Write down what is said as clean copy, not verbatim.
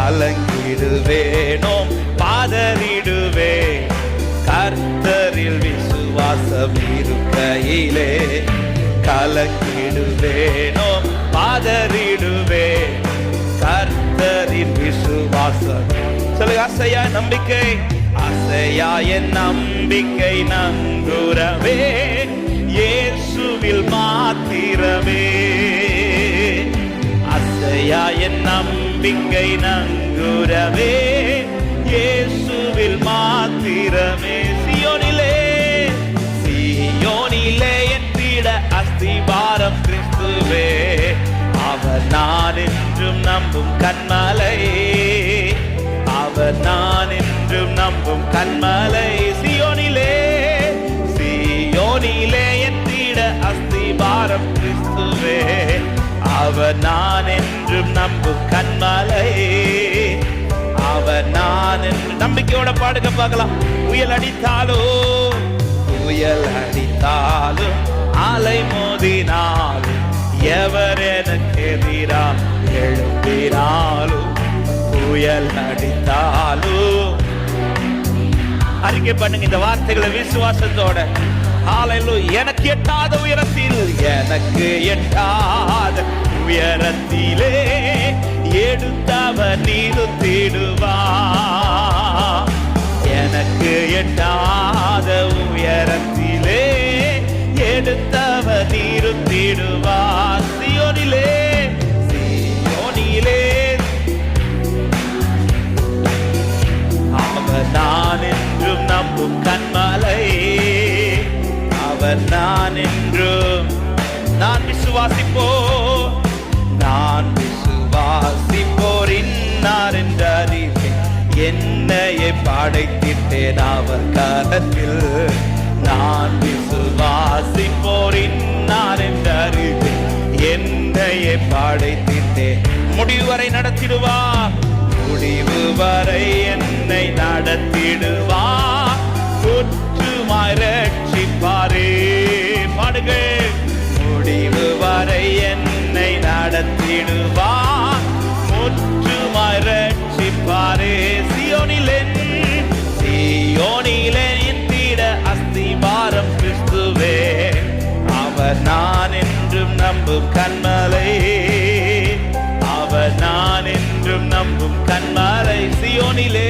கலங்கிடுவேனோம் பாதறிடுவே. கர்த்தரில் விசுவாசம் இருக்கையிலே கலங்கிடுவேனோம் பாதறிடுவே. கர்த்தரின் விசுவாசம். சொல்லுங்க, அசையா நம்பிக்கை, அசையா என் நம்பிக்கை நங்குரவே இயேசுவில் மாத்திரமே. அசையா என் நம்பிக்கை நங்குரவே இயேசுவில் மாத்திரமே. சியோனிலே சியோனிலே என் பீட அஸ்திபாரம் கிறிஸ்துவே. அவர் நான் என்றும் நம்பும் கன்மலை, அவர் நான் என்றும் நம்பும் கன்மலை. சியோனிலே சியோனிலே என் பீட அஸ்திபாரம் கிறிஸ்துவே. அவர் நான் என்றும் நம்பும் கன்மலை, அவர் நான் என்று. நம்பிக்கையோட பாடுங்க பார்க்கலாம். புயல் அடித்தாலும் புயல் அடித்தாலும் அலை மோதினாலும் எவர் எனக்கு எதிராக எழும்பினாலும் புயல் அடித்தாலும். அறிக்கை பண்ணுங்க இந்த வார்த்தைகளை விசுவாசத்தோட. ஹல்லேலூயா. எனக்கு எட்டாத உயரத்தில், எனக்கு எட்டாத உயரத்திலே எடுத்தவர் நிறுத்திடுவார். எனக்கு எட்டாத உயரத்திலே எடுத்தவர் நிறுத்திடுவார். சியோனிலே சியோனிலே அவர் நான் என்றும் நம்பும் கன்மலை, அவர் நான் என்றும். நான் விசுவாசிப்போ, நான் விசுவாசிப்போர் இன்னார் என்று அறிவேன். என்னையே படைத்திட்டேன் அவர் கரத்தில். நான் விசுவாசிப்போர் இன்னார் என்று அறிவேன். என்னையே படைத்திட்டேன். முடிவு வரை நடத்திடுவார், முடிவு வரை என்னை நடத்திடுவார். குற்றமாய் ரட்சிப்பாரே. பாடுகள். முடிவு வரை என்னை நடத்திடுவார், முற்றுமாய் ரட்சிப்பாரே. சியோனிலே சியோனிலே என் பீட அஸ்திபாரம் கிறிஸ்துவே. அவர் நான் என்றும் நம்பும் கன்மலை, அவர் நான் என்றும் நம்பும் கன்மலை. சியோனிலே